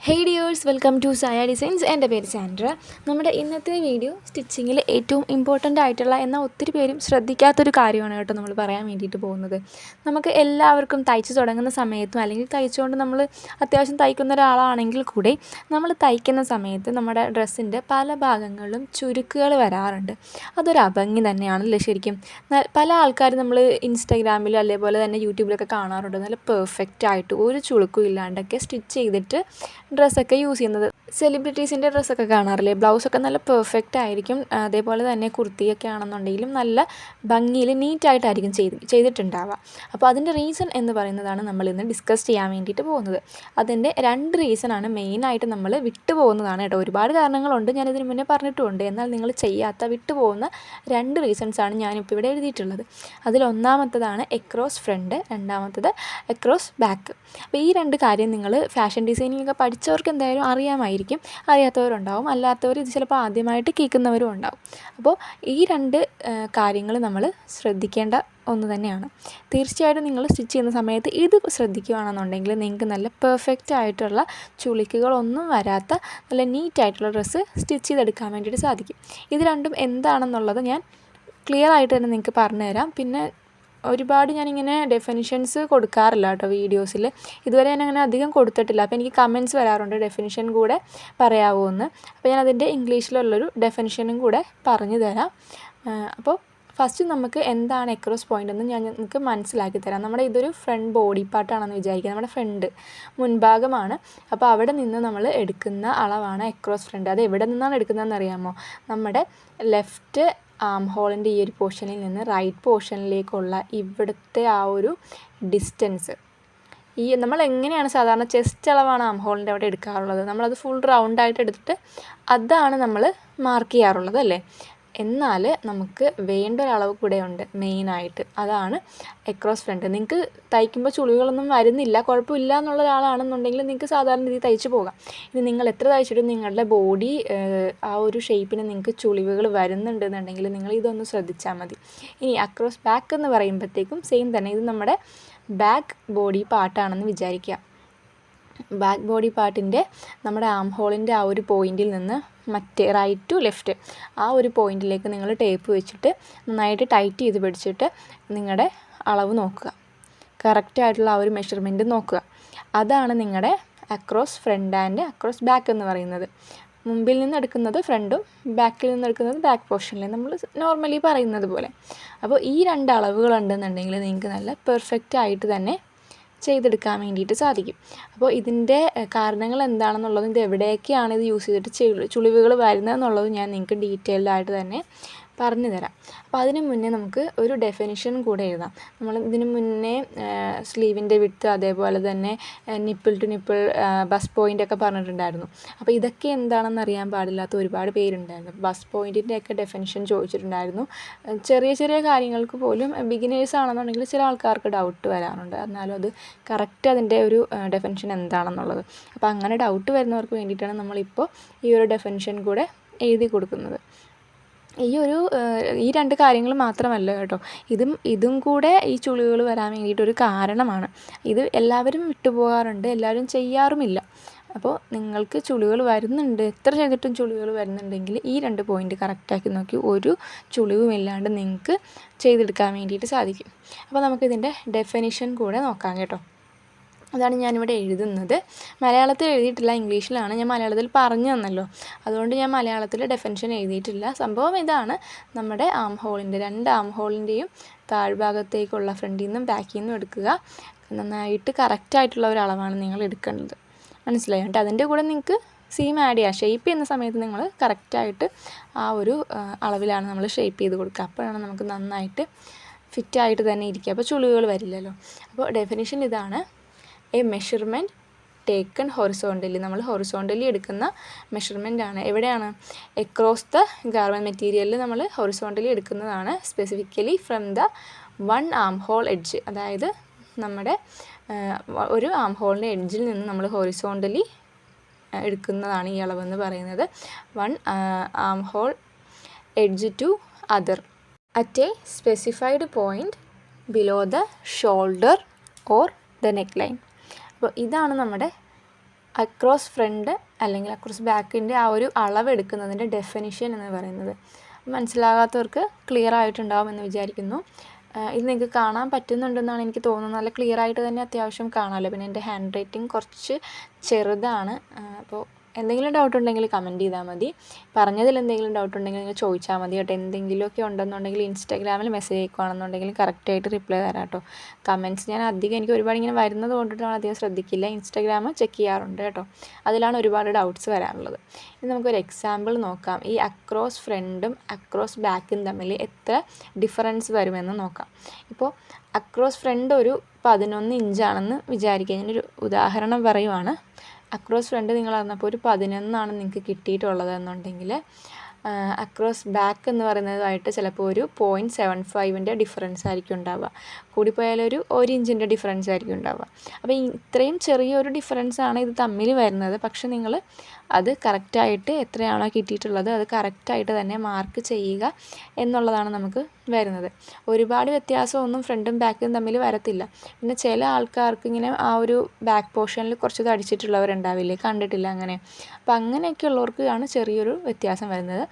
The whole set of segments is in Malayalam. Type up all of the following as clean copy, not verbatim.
Hey dears, welcome to Saya designs. എൻ്റെ പേര് സാൻഡ്ര. നമ്മുടെ ഇന്നത്തെ വീഡിയോ സ്റ്റിച്ചിങ്ങിൽ ഏറ്റവും ഇമ്പോർട്ടൻ്റ് ആയിട്ടുള്ള എന്നാൽ ഒത്തിരി പേരും ശ്രദ്ധിക്കാത്തൊരു കാര്യമാണ് കേട്ടോ നമ്മൾ പറയാൻ വേണ്ടിയിട്ട് പോകുന്നത്. നമുക്ക് എല്ലാവർക്കും തയ്ച്ച് തുടങ്ങുന്ന സമയത്തും അല്ലെങ്കിൽ തയ്ച്ചുകൊണ്ട് നമ്മൾ അത്യാവശ്യം തയ്ക്കുന്ന ഒരാളാണെങ്കിൽ കൂടി നമ്മൾ തയ്ക്കുന്ന സമയത്ത് നമ്മുടെ ഡ്രസ്സിൻ്റെ പല ഭാഗങ്ങളിലും ചുരുക്കുകൾ വരാറുണ്ട്. അതൊരു അഭംഗി തന്നെയാണല്ലേ ശരിക്കും. പല ആൾക്കാരും നമ്മൾ ഇൻസ്റ്റാഗ്രാമിലും അതേപോലെ തന്നെ യൂട്യൂബിലൊക്കെ കാണാറുണ്ട്. നല്ല പെർഫെക്റ്റ് ആയിട്ട് ഒരു ചുളുക്കും ഇല്ലാണ്ടൊക്കെ സ്റ്റിച്ച് ചെയ്തിട്ട് ഡ്രസ്സൊക്കെ യൂസ് ചെയ്യുന്നത്. സെലിബ്രിറ്റീസിൻ്റെ ഡ്രസ്സൊക്കെ കാണാറില്ലേ, ബ്ലൗസൊക്കെ നല്ല പെർഫെക്റ്റ് ആയിരിക്കും. അതേപോലെ തന്നെ കുർത്തിയൊക്കെ ആണെന്നുണ്ടെങ്കിലും നല്ല ഭംഗിയിൽ നീറ്റായിട്ടായിരിക്കും ചെയ്തിട്ടുണ്ടാവുക. അപ്പോൾ അതിൻ്റെ റീസൺ എന്ന് പറയുന്നതാണ് നമ്മളിന്ന് ഡിസ്കസ് ചെയ്യാൻ വേണ്ടിയിട്ട് പോകുന്നത്. അതിൻ്റെ 2 റീസണാണ് മെയിനായിട്ട് നമ്മൾ വിട്ടുപോകുന്നതാണ് കേട്ടോ. ഒരുപാട് കാരണങ്ങളുണ്ട്, ഞാനിതിന് മുന്നേ പറഞ്ഞിട്ടുമുണ്ട്. എന്നാൽ നിങ്ങൾ ചെയ്യാത്ത വിട്ടുപോകുന്ന 2 റീസൺസാണ് ഞാനിപ്പോൾ ഇവിടെ എഴുതിയിട്ടുള്ളത്. അതിലൊന്നാമത്തതാണ് എക്രോസ് ഫ്രണ്ട്, രണ്ടാമത്തത് എക്രോസ് ബാക്ക്. അപ്പോൾ ഈ 2 കാര്യം നിങ്ങൾ ഫാഷൻ ഡിസൈനിങ്ങൊക്കെ പഠിച്ചവർക്ക് എന്തായാലും അറിയാമായിരിക്കും, അറിയാത്തവരുണ്ടാവും, അല്ലാത്തവർ ഇത് ചിലപ്പോൾ ആദ്യമായിട്ട് കേൾക്കുന്നവരും ഉണ്ടാവും. അപ്പോൾ ഈ 2 കാര്യങ്ങൾ നമ്മൾ ശ്രദ്ധിക്കേണ്ട ഒന്ന് തന്നെയാണ്. തീർച്ചയായിട്ടും നിങ്ങൾ സ്റ്റിച്ച് ചെയ്യുന്ന സമയത്ത് ഇത് ശ്രദ്ധിക്കുകയാണെന്നുണ്ടെങ്കിൽ നിങ്ങൾക്ക് നല്ല പെർഫെക്റ്റ് ആയിട്ടുള്ള ചുളിക്കുകളൊന്നും വരാത്ത നല്ല നീറ്റായിട്ടുള്ള ഡ്രസ്സ് സ്റ്റിച്ച് ചെയ്തെടുക്കാൻ വേണ്ടിയിട്ട് സാധിക്കും. ഇത് രണ്ടും എന്താണെന്നുള്ളത് ഞാൻ ക്ലിയർ ആയിട്ട് തന്നെ നിങ്ങൾക്ക് പറഞ്ഞു തരാം. പിന്നെ ഒരുപാട് ഞാനിങ്ങനെ ഡെഫിനിഷൻസ് കൊടുക്കാറില്ല കേട്ടോ വീഡിയോസിൽ. ഇതുവരെ ഞാൻ അങ്ങനെ അധികം കൊടുത്തിട്ടില്ല. അപ്പോൾ എനിക്ക് കമൻറ്റ്സ് വരാറുണ്ട് ഡെഫിനിഷൻ കൂടെ പറയാമോ എന്ന്. അപ്പോൾ ഞാൻ അതിൻ്റെ ഇംഗ്ലീഷിലുള്ളൊരു ഡെഫിനിഷനും കൂടെ പറഞ്ഞു തരാം. അപ്പോൾ ഫസ്റ്റ് നമുക്ക് എന്താണ് എക്രോസ് പോയിൻ്റ് എന്ന് ഞാൻ നിങ്ങൾക്ക് മനസ്സിലാക്കി തരാം. നമ്മുടെ ഇതൊരു ഫ്രണ്ട് ബോഡി പാർട്ടാണെന്ന് വിചാരിക്കുക, നമ്മുടെ ഫ്രണ്ട് മുൻഭാഗമാണ്. അപ്പോൾ അവിടെ നിന്ന് നമ്മൾ എടുക്കുന്ന അളവാണ് എക്രോസ് ഫ്രണ്ട്. അത് എവിടെ നിന്നാണ് എടുക്കുന്നതെന്ന് അറിയാമോ? നമ്മുടെ ലെഫ്റ്റ് ആം ഹോളിൻ്റെ ഈ ഒരു പോർഷനിൽ നിന്ന് റൈറ്റ് പോർഷനിലേക്കുള്ള ഇവിടുത്തെ ആ ഒരു ഡിസ്റ്റൻസ്, ഈ നമ്മൾ എങ്ങനെയാണ് സാധാരണ ചെസ്റ്റ് അളവാണ് ആം ഹോളിൻ്റെ അവിടെ എടുക്കാറുള്ളത്. നമ്മളത് ഫുൾ റൗണ്ടായിട്ട് എടുത്തിട്ട് അതാണ് നമ്മൾ മാർക്ക് ചെയ്യാറുള്ളത് അല്ലേ. എന്നാൽ നമുക്ക് വേണ്ട ഒരളവ് കൂടെ ഉണ്ട് മെയിനായിട്ട്, അതാണ് എക്രോസ് ഫ്രണ്ട്. നിങ്ങൾക്ക് തയ്ക്കുമ്പോൾ ചുളിവുകളൊന്നും വരുന്നില്ല, കുഴപ്പമില്ല എന്നുള്ള ഒരാളാണെന്നുണ്ടെങ്കിൽ നിങ്ങൾക്ക് സാധാരണ രീതി തയ്ച്ച് പോകാം. ഇത് നിങ്ങൾ എത്ര തയ്ച്ചിട്ടും നിങ്ങളുടെ ബോഡി ആ ഒരു ഷേപ്പിന് നിങ്ങൾക്ക് ചുളിവുകൾ വരുന്നുണ്ടെന്നുണ്ടെങ്കിൽ നിങ്ങൾ ഇതൊന്ന് ശ്രദ്ധിച്ചാൽ മതി. ഇനി അക്രോസ് ബാക്ക് എന്ന് പറയുമ്പോഴത്തേക്കും സെയിം തന്നെ, ഇത് നമ്മുടെ ബാക്ക് ബോഡി പാർട്ടാണെന്ന് വിചാരിക്കുക. ബാക്ക് ബോഡി പാർട്ടിൻ്റെ നമ്മുടെ ആം ഹോളിൻ്റെ ആ ഒരു പോയിൻറ്റിൽ നിന്ന് മറ്റേ റൈറ്റ് ടു ലെഫ്റ്റ് ആ ഒരു പോയിൻറ്റിലേക്ക് നിങ്ങൾ ടേപ്പ് വെച്ചിട്ട് നന്നായിട്ട് ടൈറ്റ് ചെയ്ത് പിടിച്ചിട്ട് നിങ്ങളുടെ അളവ് നോക്കുക, കറക്റ്റായിട്ടുള്ള ആ ഒരു മെഷർമെൻറ്റ് നോക്കുക. അതാണ് നിങ്ങളുടെ across front and across back എന്ന് പറയുന്നത്. മുമ്പിൽ നിന്ന് എടുക്കുന്നത് ഫ്രണ്ടും ബാക്കിൽ നിന്ന് എടുക്കുന്നത് ബാക്ക് പോർഷനിൽ, നമ്മൾ നോർമലി പറയുന്നത് പോലെ. അപ്പോൾ ഈ 2 അളവുകളുണ്ടെന്നുണ്ടെങ്കിൽ നിങ്ങൾക്ക് നല്ല പെർഫെക്റ്റ് ആയിട്ട് തന്നെ ചെയ്തെടുക്കാൻ വേണ്ടിയിട്ട് സാധിക്കും. അപ്പോൾ ഇതിൻ്റെ കാരണങ്ങൾ എന്താണെന്നുള്ളതും ഇത് എവിടെയൊക്കെയാണ് ഇത് യൂസ് ചെയ്തിട്ട് ചുളിവുകൾ വരുന്നതെന്നുള്ളത് ഞാൻ നിങ്ങൾക്ക് ഡീറ്റെയിൽഡായിട്ട് തന്നെ പറഞ്ഞു തരാം. അപ്പോൾ അതിന് മുന്നേ നമുക്ക് ഒരു ഡെഫിനിഷൻ കൂടെ എഴുതാം. നമ്മൾ ഇതിന് മുന്നേ സ്ലീവിൻ്റെ വിഡ്ത്ത്, അതേപോലെ തന്നെ നിപ്പിൾ ടു നിപ്പിൾ, ബസ് പോയിൻ്റൊക്കെ പറഞ്ഞിട്ടുണ്ടായിരുന്നു. അപ്പോൾ ഇതൊക്കെ എന്താണെന്ന് അറിയാൻ പാടില്ലാത്ത ഒരുപാട് പേരുണ്ടായിരുന്നു. ബസ് പോയിൻറ്റിൻ്റെയൊക്കെ ഡെഫിനിഷൻ ചോദിച്ചിട്ടുണ്ടായിരുന്നു. ചെറിയ ചെറിയ കാര്യങ്ങൾക്ക് പോലും ബിഗിനേഴ്സ് ആണെന്നുണ്ടെങ്കിൽ ചില ആൾക്കാർക്ക് ഡൗട്ട് വരാറുണ്ട്. എന്നാലും അത് കറക്റ്റ് അതിൻ്റെ ഒരു ഡെഫിനിഷൻ എന്താണെന്നുള്ളത്. അപ്പോൾ അങ്ങനെ ഡൗട്ട് വരുന്നവർക്ക് വേണ്ടിയിട്ടാണ് നമ്മളിപ്പോൾ ഈ ഒരു ഡെഫിനിഷൻ കൂടെ എഴുതി കൊടുക്കുന്നത്. ഈ 2 കാര്യങ്ങൾ മാത്രമല്ല കേട്ടോ, ഇതും കൂടെ ഈ ചുളിവുകൾ വരാൻ വേണ്ടിയിട്ടൊരു കാരണമാണ്. ഇത് എല്ലാവരും വിട്ടുപോകാറുണ്ട്, എല്ലാവരും ചെയ്യാറുമില്ല. അപ്പോൾ നിങ്ങൾക്ക് ചുളിവുകൾ വരുന്നുണ്ട്, എത്ര ചെയ്തിട്ടും ചുളിവുകൾ വരുന്നുണ്ടെങ്കിൽ ഈ 2 പോയിൻറ്റ് കറക്റ്റാക്കി നോക്കി ഒരു ചുളിവുമില്ലാണ്ട് നിങ്ങൾക്ക് ചെയ്തെടുക്കാൻ വേണ്ടിയിട്ട് സാധിക്കും. അപ്പോൾ നമുക്കിതിൻ്റെ ഡെഫിനിഷൻ കൂടെ നോക്കാം കേട്ടോ. അതാണ് ഞാനിവിടെ എഴുതുന്നത്. മലയാളത്തിൽ എഴുതിയിട്ടില്ല, ഇംഗ്ലീഷിലാണ്. ഞാൻ മലയാളത്തിൽ പറഞ്ഞു തന്നല്ലോ, അതുകൊണ്ട് ഞാൻ മലയാളത്തിൽ ഡെഫിനിഷൻ എഴുതിയിട്ടില്ല. സംഭവം ഇതാണ്: നമ്മുടെ ആം ഹോളിൻ്റെ 2 ആം ഹോളിൻ്റെയും താഴ്ഭാഗത്തേക്കുള്ള ഫ്രണ്ടിൽ നിന്നും ബാക്കിൽ നിന്നും എടുക്കുക. നന്നായിട്ട് കറക്റ്റായിട്ടുള്ള ഒരളവാണ് നിങ്ങൾ എടുക്കേണ്ടത്, മനസ്സിലായോ? എന്നിട്ട് അതിൻ്റെ കൂടെ നിങ്ങൾക്ക് സീം ആഡ് ചെയ്യുക. ഷേപ്പ് ചെയ്യുന്ന സമയത്ത് നിങ്ങൾ കറക്റ്റായിട്ട് ആ ഒരു അളവിലാണ് നമ്മൾ ഷേപ്പ് ചെയ്ത് കൊടുക്കുക. അപ്പോഴാണ് നമുക്ക് നന്നായിട്ട് ഫിറ്റായിട്ട് തന്നെ ഇരിക്കുക, അപ്പോൾ ചുളിവുകൾ വരില്ലല്ലോ. അപ്പോൾ ഡെഫിനിഷൻ ഇതാണ്: എ മെഷർമെൻറ്റ് ടേക്കൺ ഹൊറിസോണ്ടലി. നമ്മൾ ഹൊറിസോണ്ടലി എടുക്കുന്ന മെഷർമെൻറ്റാണ്. എവിടെയാണ്? എക്രോസ് ദ ഗാർമെൻറ്റ് മെറ്റീരിയലിൽ നമ്മൾ ഹൊറിസോണ്ടലി എടുക്കുന്നതാണ്. Specifically from the 1 arm hole edge, അതായത് നമ്മുടെ ഒരു ആം ഹോളിൻ്റെ എഡ്ജിൽ നിന്ന് നമ്മൾ ഹൊറിസോണ്ടലി എടുക്കുന്നതാണ് ഈ അളവെന്ന് പറയുന്നത്. 1 arm hole edge to other at a specified point below the shoulder or the neck line. അപ്പോൾ ഇതാണ് നമ്മുടെ അക്രോസ് ഫ്രണ്ട് അല്ലെങ്കിൽ അക്രോസ് ബാക്കിൻ്റെ ആ ഒരു അളവെടുക്കുന്നതിൻ്റെ ഡെഫിനിഷൻ എന്ന് പറയുന്നത്. മനസ്സിലാകാത്തവർക്ക് ക്ലിയർ ആയിട്ടുണ്ടാവും എന്ന് വിചാരിക്കുന്നു. ഇത് നിങ്ങൾക്ക് കാണാൻ പറ്റുന്നുണ്ടെന്നാണ് എനിക്ക് തോന്നുന്നത്. നല്ല ക്ലിയർ ആയിട്ട് തന്നെ അത്യാവശ്യം കാണാമല്ലോ. പിന്നെ എൻ്റെ ഹാൻഡ് റൈറ്റിംഗ് കുറച്ച് ചെറുതാണ്. അപ്പോൾ എന്തെങ്കിലും ഡൗട്ട് ഉണ്ടെങ്കിൽ കമൻറ്റ് ചെയ്താൽ മതി. പറഞ്ഞതിൽ എന്തെങ്കിലും ഡൗട്ട് ഉണ്ടെങ്കിൽ നിങ്ങൾ ചോദിച്ചാൽ മതി കേട്ടോ. എന്തെങ്കിലുമൊക്കെ ഉണ്ടെന്നുണ്ടെങ്കിൽ ഇൻസ്റ്റാഗ്രാമിൽ മെസ്സേജ് അയക്കുകയാണെന്നുണ്ടെങ്കിൽ കറക്റ്റായിട്ട് റിപ്ലൈ തരാം കേട്ടോ. കമൻറ്റ്സ് ഞാൻ അധികം എനിക്ക് ഒരുപാട് ഇങ്ങനെ വരുന്നത് കൊണ്ടിട്ടാണ് അധികം ശ്രദ്ധിക്കില്ല. ഇൻസ്റ്റാഗ്രാം ചെക്ക് ചെയ്യാറുണ്ട് കേട്ടോ. അതിലാണ് ഒരുപാട് ഡൗട്ട്സ് വരാനുള്ളത്. ഇനി നമുക്കൊരു എക്സാമ്പിൾ നോക്കാം. ഈ അക്രോസ് ഫ്രണ്ടും അക്രോസ് ബാക്കും തമ്മിൽ എത്ര ഡിഫറൻസ് വരുമെന്ന് നോക്കാം. ഇപ്പോൾ അക്രോസ് ഫ്രണ്ട് ഒരു 11 ഇഞ്ചാണെന്ന് വിചാരിക്കുക. ഞാനൊരു ഉദാഹരണം പറയുവാണ്. അക്രോസ് ഫ്രണ്ട് നിങ്ങൾ അറിഞ്ഞപ്പോൾ ഒരു 11 നിങ്ങൾക്ക് കിട്ടിയിട്ടുള്ളത് എന്നുണ്ടെങ്കിൽ അക്രോസ് ബാക്ക് എന്ന് പറയുന്നതുമായിട്ട് ചിലപ്പോൾ ഒരു 0.75 ഡിഫറൻസ് ആയിരിക്കും ഉണ്ടാവുക. കൂടിപ്പോയാലൊരു 1 ഇഞ്ചിൻ്റെ ഡിഫറൻസ് ആയിരിക്കും ഉണ്ടാവുക. അപ്പോൾ ഇത്രയും ചെറിയൊരു ഡിഫറൻസാണ് ഇത് തമ്മിൽ വരുന്നത്. പക്ഷെ നിങ്ങൾ അത് കറക്റ്റായിട്ട് എത്രയാണോ കിട്ടിയിട്ടുള്ളത് അത് കറക്റ്റായിട്ട് തന്നെ മാർക്ക് ചെയ്യുക എന്നുള്ളതാണ് നമുക്ക് വരുന്നത്. ഒരുപാട് വ്യത്യാസമൊന്നും ഫ്രണ്ടും ബാക്കും തമ്മിൽ വരത്തില്ല. പിന്നെ ചില ആൾക്കാർക്ക് ഇങ്ങനെ ആ ഒരു ബാക്ക് പോർഷനിൽ കുറച്ച് തടിച്ചിട്ടുള്ളവരുണ്ടാവില്ലേ, കണ്ടിട്ടില്ല അങ്ങനെ. അപ്പോൾ അങ്ങനെയൊക്കെ ഉള്ളവർക്കാണ് ചെറിയൊരു വ്യത്യാസം വരുന്നത്.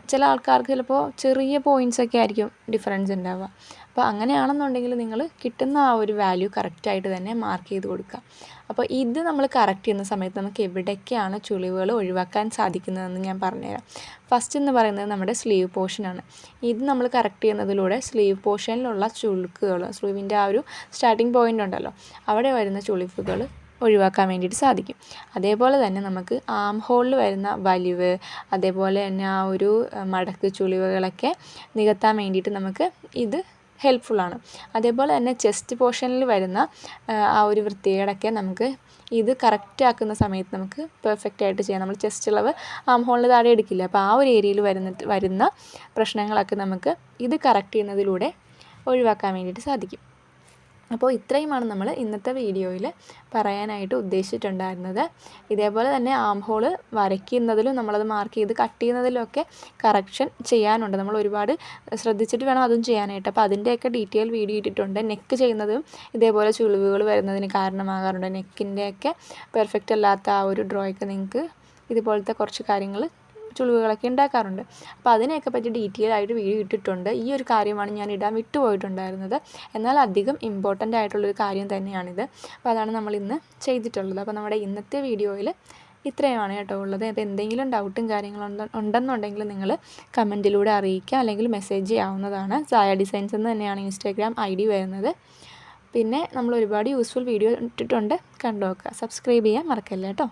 ചില ആൾക്കാർക്ക് ചിലപ്പോൾ ചെറിയ പോയിൻറ്റ്സൊക്കെ ആയിരിക്കും ഡിഫറൻസ് ഉണ്ടാവുക. അപ്പോൾ അങ്ങനെയാണെന്നുണ്ടെങ്കിൽ നിങ്ങൾ കിട്ടുന്ന ആ ഒരു വാല്യൂ കറക്റ്റായിട്ട് തന്നെ മാർക്ക് ചെയ്ത് കൊടുക്കുക. അപ്പോൾ ഇത് നമ്മൾ കറക്റ്റ് ചെയ്യുന്ന സമയത്ത് നമുക്ക് എവിടേക്കാണ് ചുളിവുകൾ ഒഴിവാക്കാൻ സാധിക്കുന്നതെന്ന് ഞാൻ പറഞ്ഞുതരാം. ഫസ്റ്റ് എന്ന് പറയുന്നത് നമ്മുടെ സ്ലീവ് പോർഷനാണ്. ഇത് നമ്മൾ കറക്റ്റ് ചെയ്യുന്നതിലൂടെ സ്ലീവ് പോർഷനിലുള്ള ചുളുക്കുകൾ, സ്ലീവിൻ്റെ ആ ഒരു സ്റ്റാർട്ടിങ് പോയിൻ്റ് ഉണ്ടല്ലോ, അവിടെ വരുന്ന ചുളിവുകൾ ഒഴിവാക്കാൻ വേണ്ടിയിട്ട് സാധിക്കും. അതേപോലെ തന്നെ നമുക്ക് ആം ഹോളിൽ വരുന്ന വലിവ്, അതേപോലെ തന്നെ ആ ഒരു മടക്ക് ചുളിവുകളൊക്കെ നികത്താൻ വേണ്ടിയിട്ട് നമുക്ക് ഇത് ഹെൽപ്ഫുള്ളാണ്. അതേപോലെ തന്നെ ചെസ്റ്റ് പോർഷനിൽ വരുന്ന ആ ഒരു വൃത്തികേടൊക്കെ നമുക്ക് ഇത് കറക്റ്റ് ആക്കുന്ന സമയത്ത് നമുക്ക് പെർഫെക്റ്റ് ആയിട്ട് ചെയ്യാം. നമ്മൾ ചെസ്റ്റ് അളവ് ആം ഹോളിന് താഴെ എടുക്കില്ല. അപ്പോൾ ആ ഒരു ഏരിയയിൽ വരുന്ന പ്രശ്നങ്ങളൊക്കെ നമുക്ക് ഇത് കറക്റ്റ് ചെയ്യുന്നതിലൂടെ ഒഴിവാക്കാൻ വേണ്ടിയിട്ട് സാധിക്കും. അപ്പോൾ ഇത്രയുമാണ് നമ്മൾ ഇന്നത്തെ വീഡിയോയിൽ പറയാനായിട്ട് ഉദ്ദേശിച്ചിട്ടുണ്ടായിരുന്നത്. ഇതേപോലെ തന്നെ ആം ഹോള് വരയ്ക്കുന്നതിലും നമ്മളത് മാർക്ക് ചെയ്ത് കട്ട് ചെയ്യുന്നതിലൊക്കെ കറക്ഷൻ ചെയ്യാനുണ്ട്. നമ്മൾ ഒരുപാട് ശ്രദ്ധിച്ചിട്ട് വേണം അതും ചെയ്യാനായിട്ട്. അപ്പോൾ അതിൻ്റെയൊക്കെ ഡീറ്റെയിൽ വീഡിയോ ഇട്ടിട്ടുണ്ട്. നെക്ക് ചെയ്യുന്നതും ഇതേപോലെ ചുളിവുകൾ വരുന്നതിന് കാരണമാകാറുണ്ട്. നെക്കിൻ്റെയൊക്കെ പെർഫെക്റ്റ് അല്ലാത്ത ആ ഒരു ഡ്രോയൊക്കെ നിങ്ങൾക്ക് ഇതുപോലത്തെ കുറച്ച് കാര്യങ്ങൾ ചുളിവുകളൊക്കെ ഉണ്ടാക്കാറുണ്ട്. അപ്പോൾ അതിനെയൊക്കെ പറ്റി ഡീറ്റെയിൽ ആയിട്ട് വീഡിയോ ഇട്ടിട്ടുണ്ട്. ഈ ഒരു കാര്യമാണ് ഞാൻ ഇടാൻ വിട്ടുപോയിട്ടുണ്ടായിരുന്നത്. എന്നാൽ അധികം ഇമ്പോർട്ടൻ്റ് ആയിട്ടുള്ളൊരു കാര്യം തന്നെയാണിത്. അപ്പോൾ അതാണ് നമ്മൾ ഇന്ന് ചെയ്തിട്ടുള്ളത്. അപ്പോൾ നമ്മുടെ ഇന്നത്തെ വീഡിയോയിൽ ഇത്രയുമാണ് കേട്ടോ ഉള്ളത്. അപ്പോൾ എന്തെങ്കിലും ഡൗട്ടും കാര്യങ്ങളും ഉണ്ടെന്നുണ്ടെങ്കിൽ നിങ്ങൾ കമൻറ്റിലൂടെ അറിയിക്കുക, അല്ലെങ്കിൽ മെസ്സേജ് ചെയ്യാവുന്നതാണ്. സായ ഡിസൈൻസ് എന്ന് തന്നെയാണ് ഇൻസ്റ്റാഗ്രാം ID വരുന്നത്. പിന്നെ നമ്മൾ ഒരുപാട് യൂസ്ഫുൾ വീഡിയോ ഇട്ടിട്ടുണ്ട്, കണ്ടു നോക്കുക. സബ്സ്ക്രൈബ് ചെയ്യാൻ മറക്കല്ലേ കേട്ടോ.